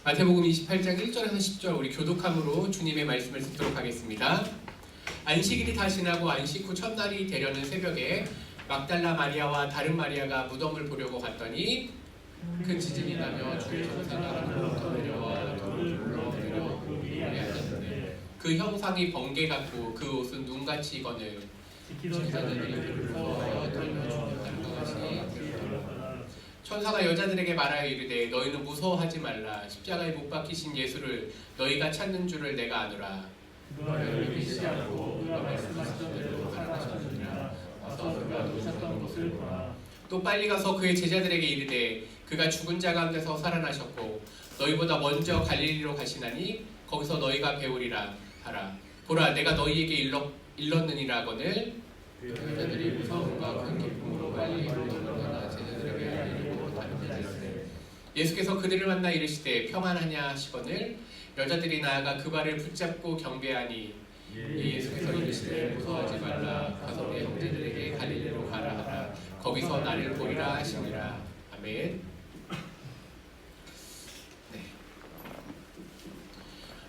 마태복음 28장 1절에서 10절 우리 교독함으로 주님의 말씀을 듣도록 하겠습니다. 안식일이 다 지나고 안식 후 첫날이 되려는 새벽에 막달라 마리아와 다른 마리아가 무덤을 보려고 갔더니 큰 지진이 나며 주의 천사가 하늘로부터 내려와 돌을 불러내려 그 위에 앉았는데 그 형상이 번개 같고 그 옷은 눈같이 익어늘 제자들이 그를 무서워하여 떨며 죽었다는 것 같이 들었더라. 천사가 여자들에게 말하여 이르되 너희는 무서워하지 말라. 십자가에 못 박히신 예수를 너희가 찾는 줄을 내가 아노라. 너희를 믿지 않고 그가 말씀하시던 대로 살아나셨느니라. 와서 그가 누우셨던 곳을 보라. 또 빨리 가서 그의 제자들에게 이르되 그가 죽은 자 가운데서 살아나셨고 너희보다 먼저 갈릴리로 가시나니 거기서 너희가 배우리라 하라. 보라 내가 너희에게 일렀느니라거늘. 여자들이 무서움과 큰 기쁨으로 빨리 일어나나 제자들에게 알리고 다른 데들었되 예수께서 그들을 만나 이르시되 평안하냐 하시거늘. 여자들이 나아가 그 발을 붙잡고 경배하니 예수께서 이르시되 무서워하지 말라. 가서 내 형제들에게 갈릴리로 가라 하라. 거기서 나를 보리라 하시니라. 아멘.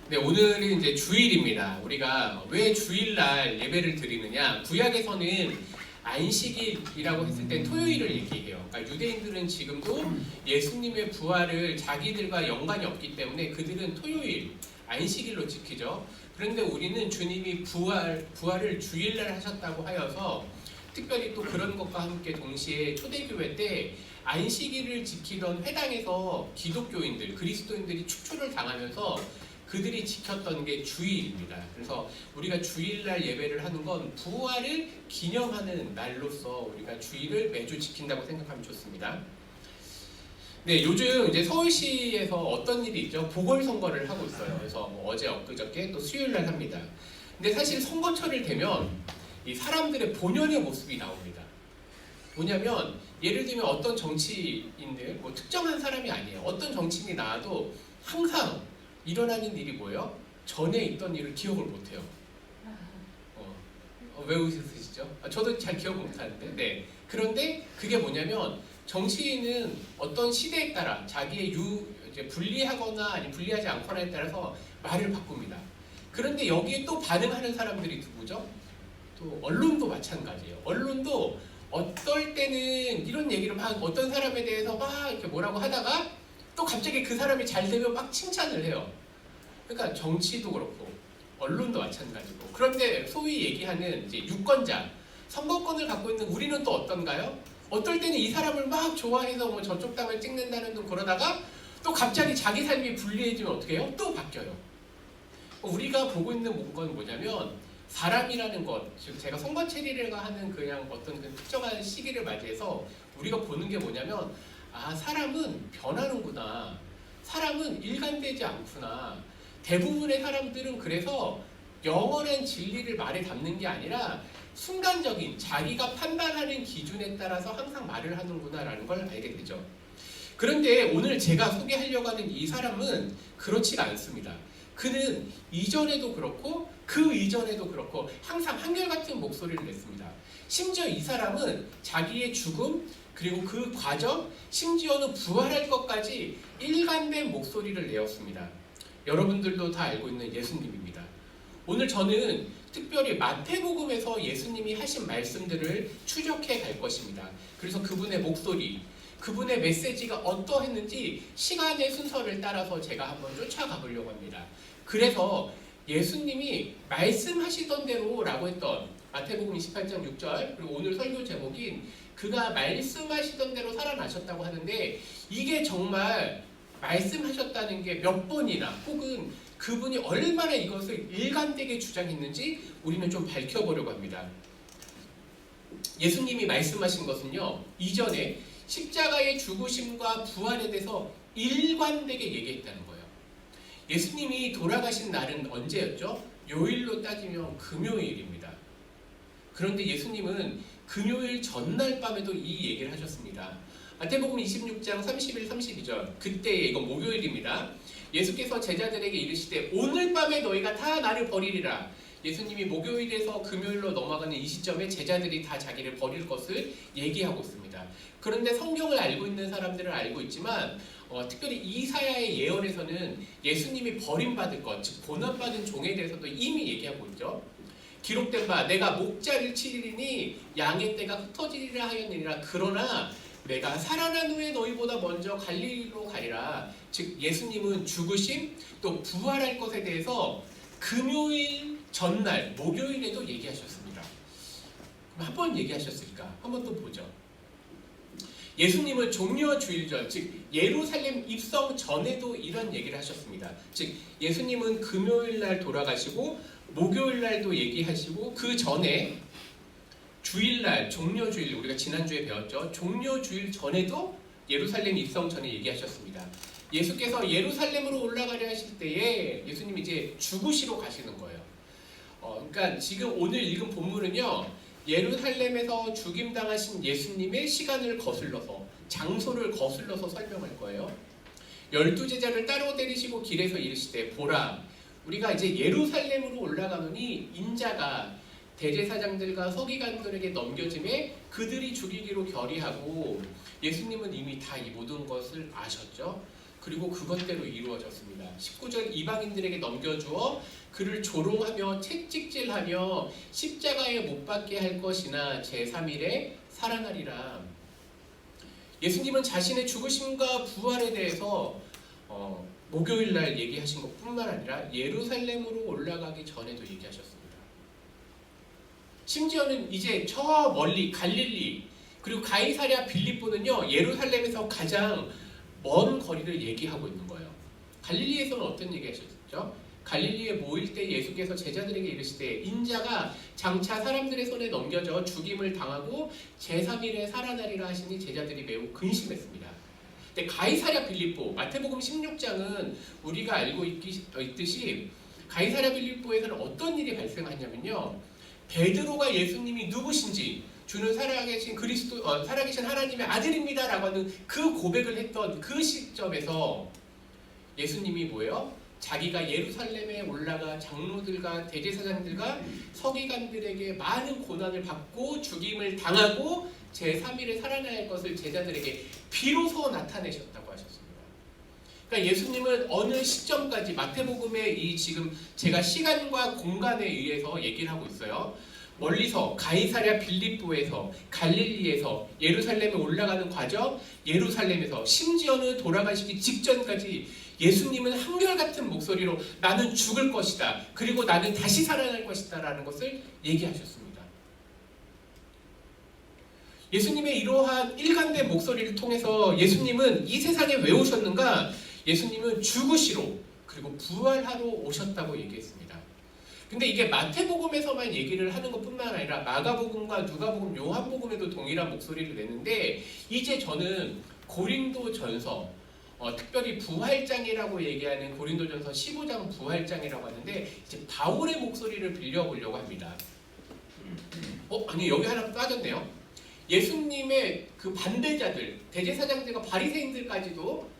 네, 오늘은 이제 주일입니다. 우리가 왜 주일날 예배를 드리느냐? 구약에서는 안식일이라고 했을 때 토요일을 얘기해요. 그러니까 유대인들은 지금도 예수님의 부활을 자기들과 연관이 없기 때문에 그들은 토요일, 안식일로 지키죠. 그런데 우리는 주님이 부활을 주일날 하셨다고 하여서 특별히 또 그런 것과 함께 동시에 초대교회 때 안식일을 지키던 회당에서 기독교인들, 그리스도인들이 축초를 당하면서 그들이 지켰던 게 주일입니다. 그래서 우리가 주일날 예배를 하는 건 부활을 기념하는 날로서 우리가 주일을 매주 지킨다고 생각하면 좋습니다. 네, 요즘 이제 서울시에서 어떤 일이 있죠? 보궐선거를 하고 있어요. 그래서 뭐 어제 엊그저께 또 수요일날 합니다. 근데 사실 선거철이 되면 이 사람들의 본연의 모습이 나옵니다. 뭐냐면 예를 들면 어떤 정치인들, 뭐 특정한 사람이 아니에요. 어떤 정치인이 나와도 항상 일어나는 일이 뭐예요? 전에 있던 일을 기억을 못해요. 왜 웃으시죠? 저도 잘 기억을 못하는데. 네. 그런데 그게 뭐냐면 정치인은 어떤 시대에 따라 자기의 이제 불리하거나 아니 불리하지 않거나에 따라서 말을 바꿉니다. 그런데 여기에 또 반응하는 사람들이 누구죠? 또 언론도 마찬가지예요. 언론도 어떨 때는 이런 얘기를 막 어떤 사람에 대해서 막 이렇게 뭐라고 하다가 또 갑자기 그 사람이 잘 되면 막 칭찬을 해요. 그러니까 정치도 그렇고 언론도 마찬가지고. 그런데 소위 얘기하는 이제 유권자, 선거권을 갖고 있는 우리는 또 어떤가요? 어떨 때는 이 사람을 막 좋아해서 뭐 저쪽 당을 찍는다는 둥 그러다가 또 갑자기 자기 삶이 불리해지면 어떻게 해요? 또 바뀌어요. 우리가 보고 있는 건 뭐냐면 사람이라는 것, 즉 제가 선거체리가 하는 그냥 어떤 그 특정한 시기를 맞이해서 우리가 보는 게 뭐냐면 사람은 변하는구나. 사람은 일관되지 않구나. 대부분의 사람들은 그래서 영원한 진리를 말에 담는 게 아니라 순간적인 자기가 판단하는 기준에 따라서 항상 말을 하는구나라는 걸 알게 되죠. 그런데 오늘 제가 소개하려고 하는 이 사람은 그렇지가 않습니다. 그는 이전에도 그렇고 그 이전에도 그렇고 항상 한결같은 목소리를 냈습니다. 심지어 이 사람은 자기의 죽음 그리고 그 과정, 심지어는 부활할 것까지 일관된 목소리를 내었습니다. 여러분들도 다 알고 있는 예수님입니다. 오늘 저는 특별히 마태복음에서 예수님이 하신 말씀들을 추적해 갈 것입니다. 그래서 그분의 목소리, 그분의 메시지가 어떠했는지 시간의 순서를 따라서 제가 한번 쫓아가 보려고 합니다. 그래서 예수님이 말씀하시던 대로라고 했던 마태복음 28장 6절 그리고 오늘 설교 제목인 그가 말씀하시던 대로 살아나셨다고 하는데 이게 정말 말씀하셨다는 게 몇 번이나 혹은 그분이 얼마나 이것을 일관되게 주장했는지 우리는 좀 밝혀보려고 합니다. 예수님이 말씀하신 것은요, 이전에 십자가의 죽으심과 부활에 대해서 일관되게 얘기했다는 거예요. 예수님이 돌아가신 날은 언제였죠? 요일로 따지면 금요일입니다. 그런데 예수님은 금요일 전날 밤에도 이 얘기를 하셨습니다. 마태복음 26장 31, 32절 그때 이건 목요일입니다. 예수께서 제자들에게 이르시되 오늘 밤에 너희가 다 나를 버리리라. 예수님이 목요일에서 금요일로 넘어가는 이 시점에 제자들이 다 자기를 버릴 것을 얘기하고 있습니다. 그런데 성경을 알고 있는 사람들은 알고 있지만 특별히 이사야의 예언에서는 예수님이 버림받을 것, 즉 고난받은 종에 대해서도 이미 얘기하고 있죠. 기록된 바 내가 목자를 치리니 양의 떼가 흩어지리라 하였느니라. 그러나 내가 살아난 후에 너희보다 먼저 갈릴리로 가리라. 즉 예수님은 죽으심 또 부활할 것에 대해서 금요일 전날 목요일에도 얘기하셨습니다. 그럼 한 번 얘기하셨을까? 한 번 또 보죠. 예수님은 종려 주일절, 즉 예루살렘 입성 전에도 이런 얘기를 하셨습니다. 즉 예수님은 금요일 날 돌아가시고 목요일 날도 얘기하시고 그 전에 주일날 종려주일, 우리가 지난주에 배웠죠. 종려주일 전에도 예루살렘 입성 전에 얘기하셨습니다. 예수께서 예루살렘으로 올라가려 하실 때에 예수님이 이제 죽으시러 가시는 거예요. 그러니까 지금 오늘 읽은 본문은요, 예루살렘에서 죽임당하신 예수님의 시간을 거슬러서, 장소를 거슬러서 설명할 거예요. 12제자를 따로 데리시고 길에서 이르시되 보라, 우리가 이제 예루살렘으로 올라가노니 인자가 대제사장들과 서기관들에게 넘겨짐에 그들이 죽이기로 결의하고, 예수님은 이미 다 이 모든 것을 아셨죠. 그리고 그것대로 이루어졌습니다. 19절 이방인들에게 넘겨주어 그를 조롱하며 채찍질하며 십자가에 못 박게 할 것이나 제3일에 살아나리라. 예수님은 자신의 죽으심과 부활에 대해서 목요일 날 얘기하신 것뿐만 아니라 예루살렘으로 올라가기 전에도 얘기하셨습니다. 심지어는 이제 저 멀리 갈릴리 그리고 가이사랴 빌립보는요, 예루살렘에서 가장 먼 거리를 얘기하고 있는 거예요. 갈릴리에서는 어떤 얘기 하셨죠? 갈릴리에 모일 때 예수께서 제자들에게 이르시되 인자가 장차 사람들의 손에 넘겨져 죽임을 당하고 제3일에 살아나리라 하시니 제자들이 매우 근심했습니다. 근데 가이사랴 빌립보, 마태복음 16장은 우리가 알고 있듯이 가이사랴 빌립보에서는 어떤 일이 발생하냐면요, 베드로가 예수님이 누구신지, 주는 살아계신 그리스도, 살아계신 하나님의 아들입니다라고 하는 그 고백을 했던 그 시점에서 예수님이 뭐예요? 자기가 예루살렘에 올라가 장로들과 대제사장들과 서기관들에게 많은 고난을 받고 죽임을 당하고 제3일에 살아날 것을 제자들에게 비로소 나타내셨다고 하셨습니다. 그러니까 예수님은 어느 시점까지, 마태복음의 이 지금 제가 시간과 공간에 의해서 얘기를 하고 있어요. 멀리서 가이사랴 빌립보에서, 갈릴리에서 예루살렘에 올라가는 과정, 예루살렘에서 심지어는 돌아가시기 직전까지 예수님은 한결같은 목소리로 나는 죽을 것이다, 그리고 나는 다시 살아날 것이다 라는 것을 얘기하셨습니다. 예수님의 이러한 일관된 목소리를 통해서 예수님은 이 세상에 왜 오셨는가? 예수님은 죽으시러 그리고 부활하러 오셨다고 얘기했습니다. 근데 이게 마태복음에서만 얘기를 하는 것뿐만 아니라 마가복음과 누가복음, 요한복음에도 동일한 목소리를 내는데, 이제 저는 고린도전서, 특별히 부활장이라고 얘기하는 고린도전서 15장 부활장이라고 하는데, 이제 바울의 목소리를 빌려보려고 합니다. 아니 여기 하나 빠졌네요. 예수님의 그 반대자들, 대제사장들과 바리새인들까지도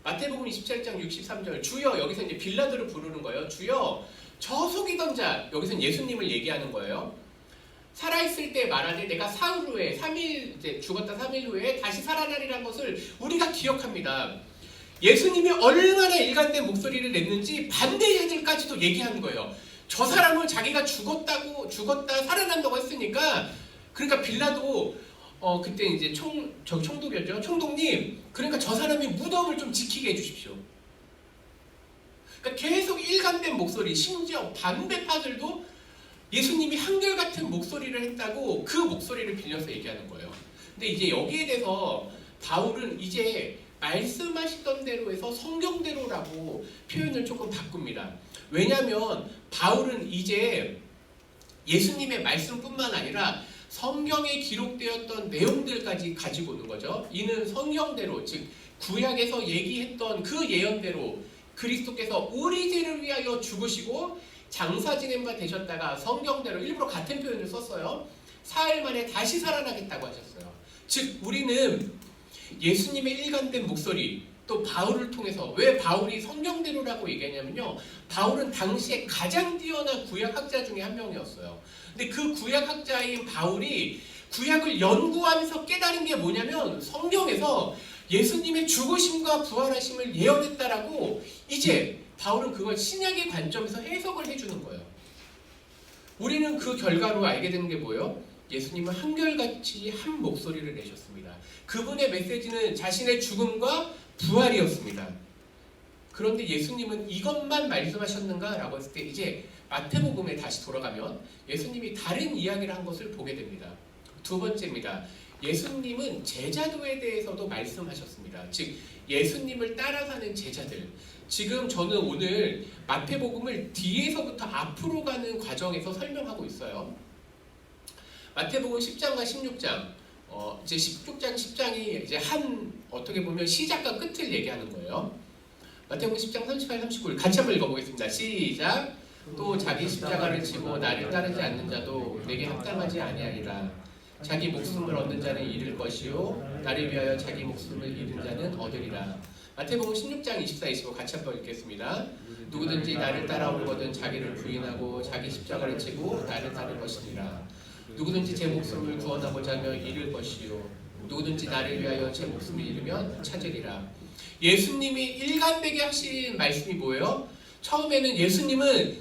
마태복음 27장 63절, 주여, 여기서 이제 빌라도를 부르는 거예요. 주여, 저 속이던 자, 여기서는 예수님을 얘기하는 거예요. 살아있을 때 말하되 내가 사흘 후에, 3일, 이제 죽었다 3일 후에 다시 살아나리라는 것을 우리가 기억합니다. 예수님이 얼마나 일관된 목소리를 냈는지 반대자들까지도 얘기하는 거예요. 저 사람은 자기가 죽었다 살아난다고 했으니까, 그러니까 빌라도 그때 이제 총독이었죠. 총독님, 그러니까 저 사람이 무덤을 좀 지키게 해주십시오. 그러니까 계속 일관된 목소리, 심지어 반대파들도 예수님이 한결같은 목소리를 했다고 그 목소리를 빌려서 얘기하는 거예요. 근데 이제 여기에 대해서 바울은 이제 말씀하시던 대로 해서 성경대로라고 표현을 조금 바꿉니다. 왜냐하면 바울은 이제 예수님의 말씀뿐만 아니라 성경에 기록되었던 내용들까지 가지고 오는 거죠. 이는 성경대로, 즉 구약에서 얘기했던 그 예언대로 그리스도께서 우리 죄를 위하여 죽으시고 장사 지낸 바 되셨다가, 성경대로 일부러 같은 표현을 썼어요. 사흘 만에 다시 살아나겠다고 하셨어요. 즉 우리는 예수님의 일관된 목소리, 또 바울을 통해서, 왜 바울이 성경대로라고 얘기하냐면요, 바울은 당시에 가장 뛰어난 구약학자 중에 한 명이었어요. 근데 그 구약학자인 바울이 구약을 연구하면서 깨달은 게 뭐냐면, 성경에서 예수님의 죽으심과 부활하심을 예언했다라고 이제 바울은 그걸 신약의 관점에서 해석을 해주는 거예요. 우리는 그 결과로 알게 되는 게 뭐예요? 예수님은 한결같이 한 목소리를 내셨습니다. 그분의 메시지는 자신의 죽음과 부활이었습니다. 그런데 예수님은 이것만 말씀하셨는가? 라고 했을 때 이제 마태복음에 다시 돌아가면 예수님이 다른 이야기를 한 것을 보게 됩니다. 두 번째입니다. 예수님은 제자도에 대해서도 말씀하셨습니다. 즉 예수님을 따라가는 제자들. 지금 저는 오늘 마태복음을 뒤에서부터 앞으로 가는 과정에서 설명하고 있어요. 마태복음 10장과 16장, 이제 16장, 10장이 이제 어떻게 보면 시작과 끝을 얘기하는 거예요. 마태복음 10장 38, 39를 같이 한번 읽어보겠습니다. 시작. 또 자기 십자가를 지고 나를 따르지 않는 자도 내게 합당하지 아니하리라. 자기 목숨을 얻는 자는 잃을 것이요 나를 위하여 자기 목숨을 잃은 자는 얻으리라. 마태복음 16장 24, 25 같이 한번 읽겠습니다. 누구든지 나를 따라오거든 자기를 부인하고 자기 십자가를 지고 나를 따를 것이니라. 누구든지 제 목숨을 구원하고자 하면 잃을 것이요 누구든지 나를 위하여 제 목숨을 잃으면 찾으리라. 예수님이 일관되게 하신 말씀이 뭐예요? 처음에는 예수님은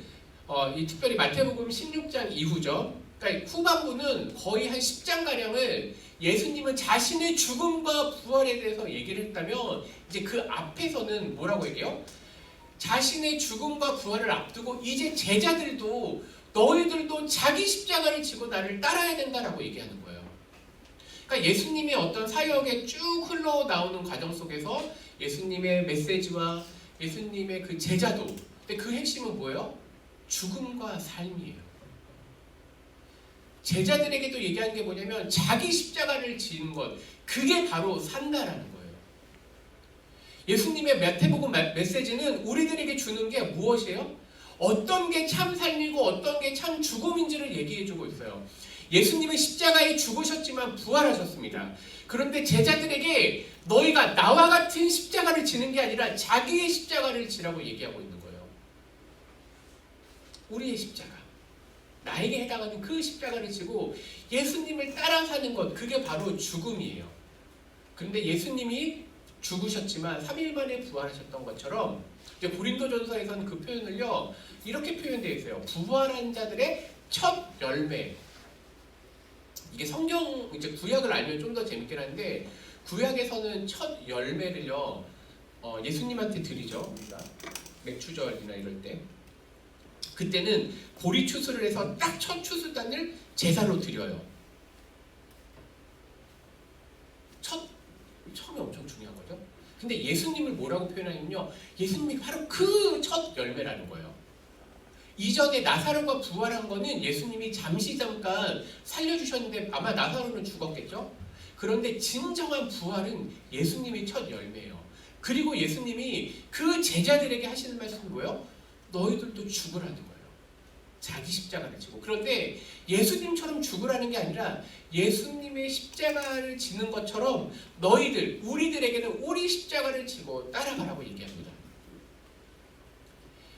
특별히 마태복음 16장 이후죠. 그러니까 후반부는 거의 한 10장가량을 예수님은 자신의 죽음과 부활에 대해서 얘기를 했다면, 이제 그 앞에서는 뭐라고 얘기해요? 자신의 죽음과 부활을 앞두고 이제 제자들도 너희들도 자기 십자가를 지고 나를 따라야 된다라고 얘기하는 거예요. 그러니까 예수님의 어떤 사역에 쭉 흘러나오는 과정 속에서 예수님의 메시지와 예수님의 그 제자도, 근데 그 핵심은 뭐예요? 죽음과 삶이에요. 제자들에게도 얘기하는 게 뭐냐면 자기 십자가를 지는 것, 그게 바로 산다라는 거예요. 예수님의 마태복음 메시지는 우리들에게 주는 게 무엇이에요? 어떤 게 참 삶이고 어떤 게 참 죽음인지를 얘기해주고 있어요. 예수님은 십자가에 죽으셨지만 부활하셨습니다. 그런데 제자들에게 너희가 나와 같은 십자가를 지는 게 아니라 자기의 십자가를 지라고 얘기하고 있는 거예요. 우리의 십자가, 나에게 해당하는 그 십자가를 지고 예수님을 따라 사는 것, 그게 바로 죽음이에요. 그런데 예수님이 죽으셨지만 3일 만에 부활하셨던 것처럼 이제 고린도전서에서는 그 표현을요 이렇게 표현되어 있어요. 부활한 자들의 첫 열매. 이게 성경 이제 구약을 알면 좀 더 재밌긴 한데, 구약에서는 첫 열매를요 예수님한테 드리죠. 맥추절이나 이럴 때. 그때는 보리 추수를 해서 딱 첫 추수단을 제사로 드려요. 처음에 엄청 중요한 거죠. 근데 예수님을 뭐라고 표현하냐면요, 예수님이 바로 그 첫 열매라는 거예요. 이전에 나사로가 부활한 거는 예수님이 잠깐 살려주셨는데 아마 나사로는 죽었겠죠. 그런데 진정한 부활은 예수님이 첫 열매예요. 그리고 예수님이 그 제자들에게 하시는 말씀이 뭐예요? 너희들도 죽으라는 거예요. 자기 십자가를 지고. 그런데 예수님처럼 죽으라는 게 아니라 예수님의 십자가를 지는 것처럼 너희들, 우리들에게는 우리 십자가를 지고 따라가라고 얘기합니다.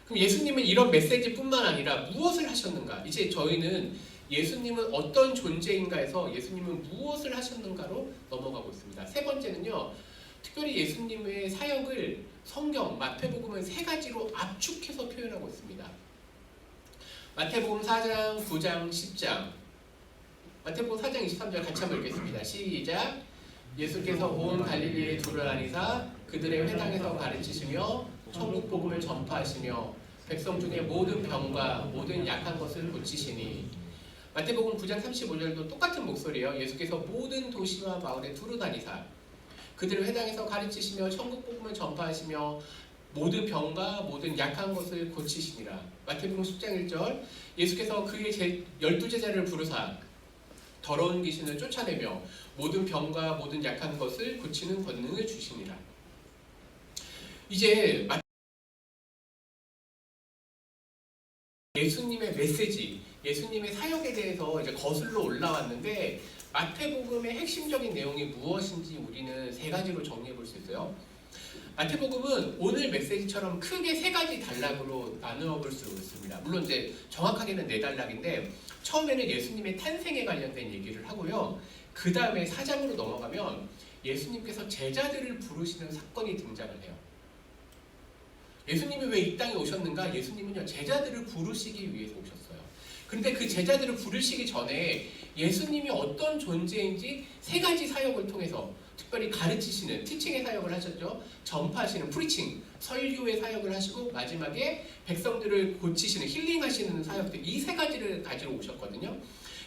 그럼 예수님은 이런 메시지뿐만 아니라 무엇을 하셨는가? 이제 저희는 예수님은 어떤 존재인가에서 예수님은 무엇을 하셨는가로 넘어가고 있습니다. 세 번째는요, 특별히 예수님의 사역을 성경 마태복음은 세 가지로 압축해서 표현하고 있습니다. 마태복음 4장, 9장, 10장. 마태복음 4장 23절 같이 한번 읽겠습니다. 시작. 예수께서 온 갈릴리에 두루 다니사 그들의 회당에서 가르치시며 천국 복음을 전파하시며 백성 중에 모든 병과 모든 약한 것을 고치시니. 마태복음 9장 35절도 똑같은 목소리예요. 예수께서 모든 도시와 마을에 두루 다니사 그들의 회당에서 가르치시며 천국 복음을 전파하시며 모든 병과 모든 약한 것을 고치시니라. 마태복음 10장 1절. 예수께서 그의 12제자를 부르사 더러운 귀신을 쫓아내며 모든 병과 모든 약한 것을 고치는 권능을 주시니라. 이제 예수님의 메시지, 예수님의 사역에 대해서 이제 거슬러 올라왔는데, 마태복음의 핵심적인 내용이 무엇인지 우리는 세 가지로 정리해 볼 수 있어요. 마태복음은 오늘 메시지처럼 크게 세 가지 단락으로 나누어 볼 수 있습니다. 물론 이제 정확하게는 네 단락인데 처음에는 예수님의 탄생에 관련된 얘기를 하고요. 그 다음에 4장으로 넘어가면 예수님께서 제자들을 부르시는 사건이 등장을 해요. 예수님이 왜 이 땅에 오셨는가? 예수님은요, 제자들을 부르시기 위해서 오셨어요. 그런데 그 제자들을 부르시기 전에 예수님이 어떤 존재인지 세 가지 사역을 통해서 특별히 가르치시는 티칭의 사역을 하셨죠. 전파하시는 프리칭, 설교의 사역을 하시고 마지막에 백성들을 고치시는 힐링하시는 사역들, 이 세 가지를 가지러 오셨거든요.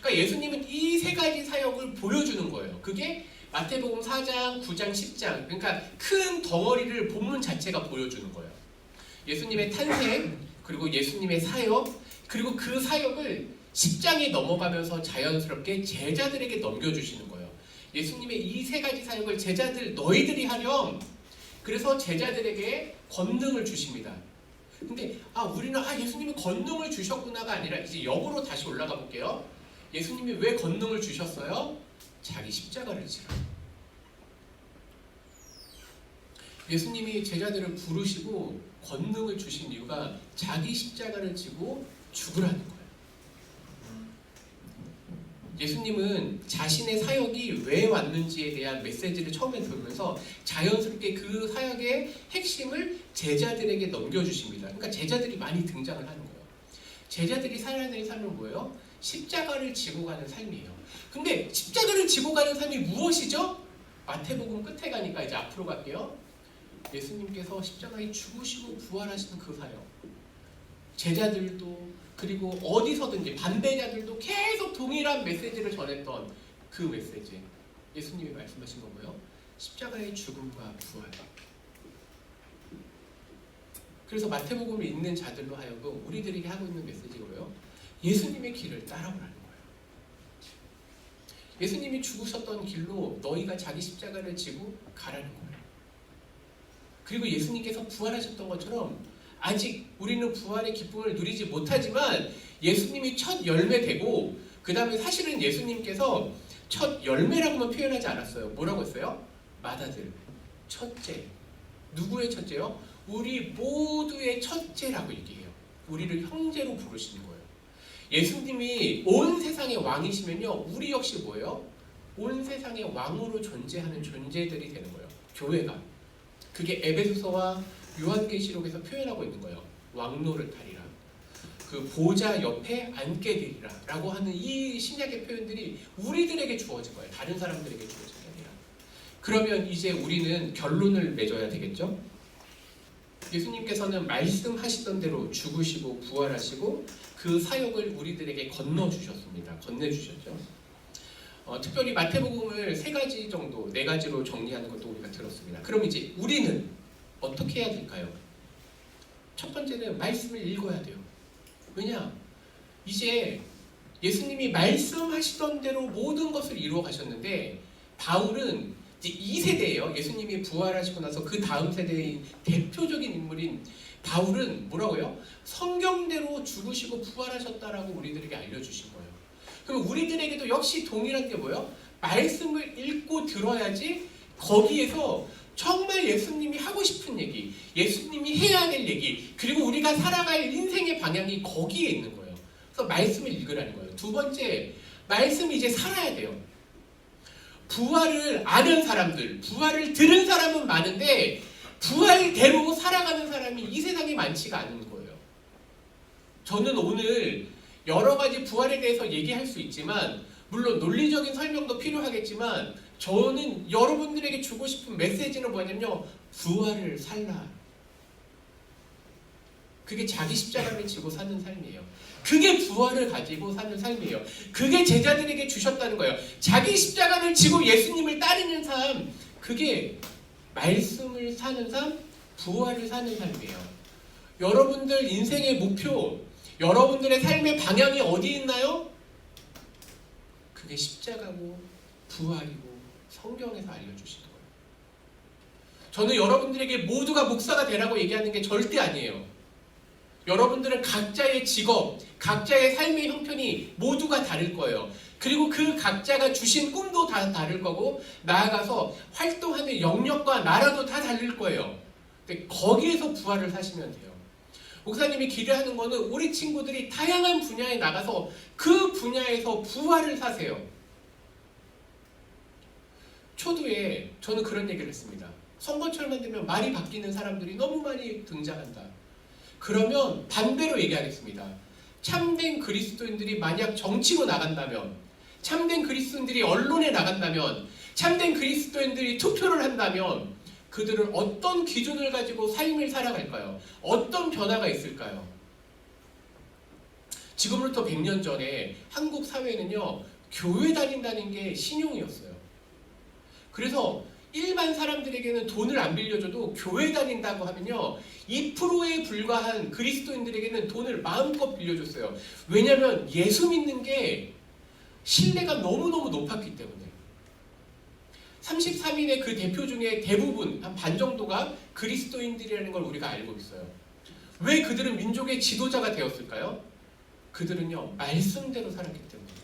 그러니까 예수님은 이 세 가지 사역을 보여주는 거예요. 그게 마태복음 4장, 9장, 10장, 그러니까 큰 덩어리를 본문 자체가 보여주는 거예요. 예수님의 탄생, 그리고 예수님의 사역, 그리고 그 사역을 10장에 넘어가면서 자연스럽게 제자들에게 넘겨주시는 거예요. 예수님의 이 세 가지 사역을 제자들 너희들이 하렴. 그래서 제자들에게 권능을 주십니다. 근데 우리는 예수님이 권능을 주셨구나가 아니라 이제 역으로 다시 올라가 볼게요. 예수님이 왜 권능을 주셨어요? 자기 십자가를 지라. 예수님이 제자들을 부르시고 권능을 주신 이유가 자기 십자가를 지고 죽으라는 거예요. 예수님은 자신의 사역이 왜 왔는지에 대한 메시지를 처음에 들으면서 자연스럽게 그 사역의 핵심을 제자들에게 넘겨주십니다. 그러니까 제자들이 많이 등장을 하는 거예요. 제자들이 살아야 될 삶은 뭐예요? 십자가를 지고 가는 삶이에요. 근데 십자가를 지고 가는 삶이 무엇이죠? 마태복음 끝에 가니까 이제 앞으로 갈게요. 예수님께서 십자가에 죽으시고 부활하시는 그 사역. 제자들도 그리고 어디서든지 반대자들도 계속 동일한 메시지를 전했던 그 메시지. 예수님이 말씀하신 건 뭐예요? 십자가의 죽음과 부활. 그래서 마태복음을 읽는 자들로 하여금 우리들에게 하고 있는 메시지가 뭐예요? 예수님의 길을 따라오라는 거예요. 예수님이 죽으셨던 길로 너희가 자기 십자가를 지고 가라는 거예요. 그리고 예수님께서 부활하셨던 것처럼 아직 우리는 부활의 기쁨을 누리지 못하지만 예수님이 첫 열매되고 그 다음에 사실은 예수님께서 첫 열매라고만 표현하지 않았어요. 뭐라고 했어요? 맏아들, 첫째. 누구의 첫째요? 우리 모두의 첫째라고 얘기해요. 우리를 형제로 부르시는 거예요. 예수님이 온 세상의 왕이시면요, 우리 역시 뭐예요? 온 세상의 왕으로 존재하는 존재들이 되는 거예요. 교회가. 그게 에베소서와 요한계시록에서 표현하고 있는 거예요. 왕노릇하리라. 그 보좌 옆에 앉게 되리라 라고 하는 이 신약의 표현들이 우리들에게 주어진 거예요. 다른 사람들에게 주어진 게 아니라. 그러면 이제 우리는 결론을 맺어야 되겠죠? 예수님께서는 말씀하시던 대로 죽으시고 부활하시고 그 사역을 우리들에게 건너주셨습니다. 건네주셨죠. 특별히 마태복음을 세 가지 정도, 네 가지로 정리하는 것도 우리가 들었습니다. 그럼 이제 우리는 어떻게 해야 될까요? 첫 번째는 말씀을 읽어야 돼요. 왜냐? 이제 예수님이 말씀하시던 대로 모든 것을 이루어 가셨는데 바울은 이제 2세대예요. 예수님이 부활하시고 나서 그 다음 세대인 대표적인 인물인 바울은 뭐라고요? 성경대로 죽으시고 부활하셨다라고 우리들에게 알려주신 거예요. 그럼 우리들에게도 역시 동일한 게 뭐예요? 말씀을 읽고 들어야지 거기에서 정말 예수님이 하고 싶은 얘기, 예수님이 해야 될 얘기, 그리고 우리가 살아갈 인생의 방향이 거기에 있는 거예요. 그래서 말씀을 읽으라는 거예요. 두 번째, 말씀이 이제 살아야 돼요. 부활을 아는 사람들, 부활을 들은 사람은 많은데 부활대로 살아가는 사람이 이 세상에 많지가 않은 거예요. 저는 오늘 여러 가지 부활에 대해서 얘기할 수 있지만 물론 논리적인 설명도 필요하겠지만 저는 여러분들에게 주고 싶은 메시지는 뭐냐면요. 부활을 살라. 그게 자기 십자가를 지고 사는 삶이에요. 그게 부활을 가지고 사는 삶이에요. 그게 제자들에게 주셨다는 거예요. 자기 십자가를 지고 예수님을 따르는 삶, 그게 말씀을 사는 삶, 부활을 사는 삶이에요. 여러분들 인생의 목표, 여러분들의 삶의 방향이 어디 있나요? 그게 십자가고 부활이고 성경에서 알려주신 거예요. 저는 여러분들에게 모두가 목사가 되라고 얘기하는 게 절대 아니에요. 여러분들은 각자의 직업, 각자의 삶의 형편이 모두가 다를 거예요. 그리고 그 각자가 주신 꿈도 다 다를 거고 나아가서 활동하는 영역과 나라도 다 다를 거예요. 근데 거기에서 부활을 사시면 돼요. 목사님이 기대하는 거는 우리 친구들이 다양한 분야에 나가서 그 분야에서 부활을 사세요. 초두에 저는 그런 얘기를 했습니다. 선거철만 되면 말이 바뀌는 사람들이 너무 많이 등장한다. 그러면 반대로 얘기하겠습니다. 참된 그리스도인들이 만약 정치로 나간다면, 참된 그리스도인들이 언론에 나간다면, 참된 그리스도인들이 투표를 한다면 그들은 어떤 기준을 가지고 삶을 살아갈까요? 어떤 변화가 있을까요? 지금부터 100년 전에 한국 사회는요, 교회 다닌다는 게 신용이었어요. 그래서 일반 사람들에게는 돈을 안 빌려줘도 교회 다닌다고 하면요, 2%에 불과한 그리스도인들에게는 돈을 마음껏 빌려줬어요. 왜냐하면 예수 믿는 게 신뢰가 너무너무 높았기 때문에. 33인의 그 대표 중에 대부분, 한 반 정도가 그리스도인들이라는 걸 우리가 알고 있어요. 왜 그들은 민족의 지도자가 되었을까요? 그들은요, 말씀대로 살았기 때문이에요.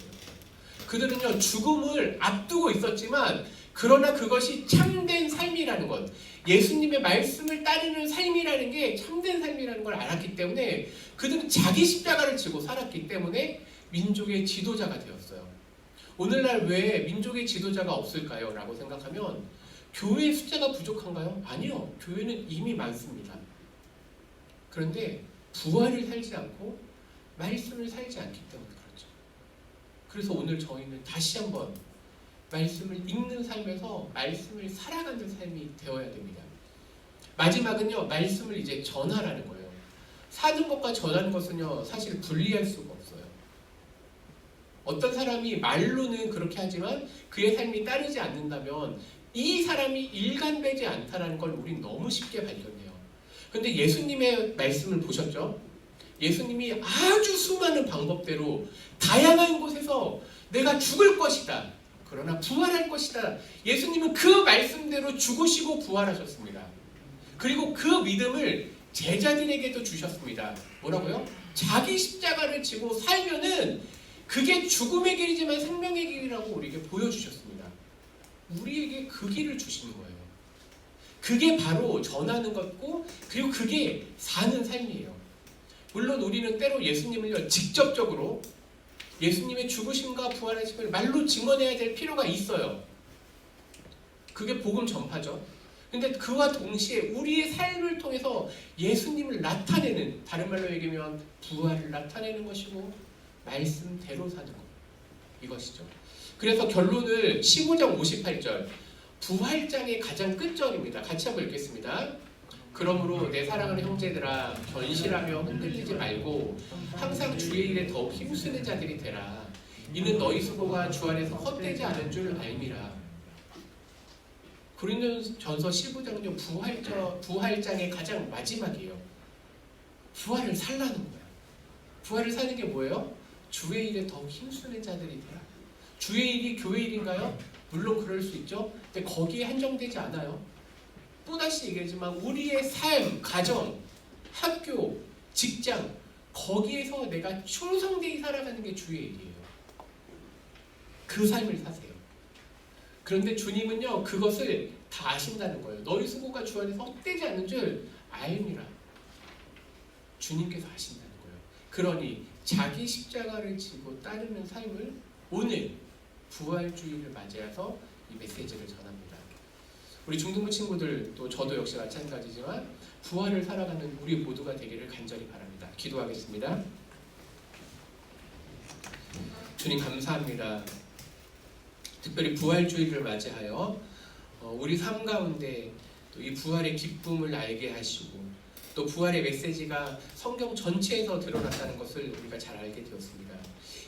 그들은요, 죽음을 앞두고 있었지만 그러나 그것이 참된 삶이라는 것, 예수님의 말씀을 따르는 삶이라는 게 참된 삶이라는 걸 알았기 때문에 그들은 자기 십자가를 지고 살았기 때문에 민족의 지도자가 되었어요. 오늘날 왜 민족의 지도자가 없을까요? 라고 생각하면 교회의 숫자가 부족한가요? 아니요. 교회는 이미 많습니다. 그런데 부활을 살지 않고 말씀을 살지 않기 때문에 그렇죠. 그래서 오늘 저희는 다시 한번 말씀을 읽는 삶에서 말씀을 살아가는 삶이 되어야 됩니다. 마지막은요, 말씀을 이제 전하라는 거예요. 사는 것과 전하는 것은요, 사실 분리할 수가 없어요. 어떤 사람이 말로는 그렇게 하지만 그의 삶이 따르지 않는다면 이 사람이 일관되지 않다는 걸 우린 너무 쉽게 발견해요. 그런데 예수님의 말씀을 보셨죠? 예수님이 아주 수많은 방법대로 다양한 곳에서 내가 죽을 것이다, 그러나 부활할 것이다. 예수님은 그 말씀대로 죽으시고 부활하셨습니다. 그리고 그 믿음을 제자들에게도 주셨습니다. 뭐라고요? 자기 십자가를 지고 살면은 그게 죽음의 길이지만 생명의 길이라고 우리에게 보여주셨습니다. 우리에게 그 길을 주시는 거예요. 그게 바로 전하는 것고, 그리고 그게 사는 삶이에요. 물론 우리는 때로 예수님을요, 직접적으로 예수님의 죽으심과 부활하심을 말로 증언해야 될 필요가 있어요. 그게 복음 전파죠. 근데 그와 동시에 우리의 삶을 통해서 예수님을 나타내는, 다른 말로 얘기하면 부활을 나타내는 것이고 말씀대로 사는 것, 이것이죠. 그래서 결론을 15장 58절, 부활장의 가장 끝절입니다. 같이 한번 읽겠습니다. 그러므로 내 사랑하는 형제들아, 견실하며 흔들리지 말고 항상 주의 일에 더욱 힘쓰는 자들이 되라. 이는 너희 수고가 주 안에서 헛되지 않은 줄 알미라. 고린도전서 15장은요, 부활장의 가장 마지막이에요. 부활을 살라는 거예요. 부활을 사는 게 뭐예요? 주의 일에 더욱 힘쓰는 자들이 되라. 주의 일이 교회 일인가요? 물론 그럴 수 있죠. 근데 거기에 한정되지 않아요. 또다시 얘기하지만 우리의 삶, 가정, 학교, 직장, 거기에서 내가 충성되게 살아가는 게 주의 일이에요. 그 삶을 사세요. 그런데 주님은요, 그것을 다 아신다는 거예요. 너희 수고가 주 안에서 헛되지 않는 줄 알미라. 주님께서 아신다는 거예요. 그러니 자기 십자가를 지고 따르는 삶을 오늘 부활주의를 맞이해서 이 메시지를 전합니다. 우리 중등부 친구들, 또 저도 역시 마찬가지지만 부활을 살아가는 우리 모두가 되기를 간절히 바랍니다. 기도하겠습니다. 주님 감사합니다. 특별히 부활주의를 맞이하여 우리 삶 가운데 또 이 부활의 기쁨을 알게 하시고, 또 부활의 메시지가 성경 전체에서 드러났다는 것을 우리가 잘 알게 되었습니다.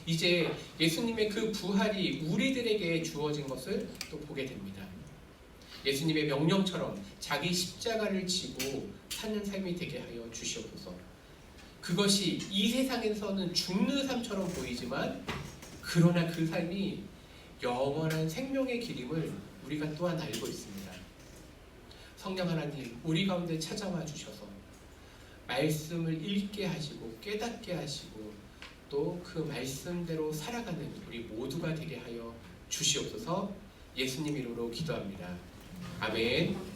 이제 예수님의 그 부활이 우리들에게 주어진 것을 또 보게 됩니다. 예수님의 명령처럼 자기 십자가를 지고 사는 삶이 되게 하여 주시옵소서. 그것이 이 세상에서는 죽는 삶처럼 보이지만 그러나 그 삶이 영원한 생명의 길임을 우리가 또한 알고 있습니다. 성령 하나님, 우리 가운데 찾아와 주셔서 말씀을 읽게 하시고 깨닫게 하시고 또 그 말씀대로 살아가는 우리 모두가 되게 하여 주시옵소서. 예수님 이름으로 기도합니다. 아멘.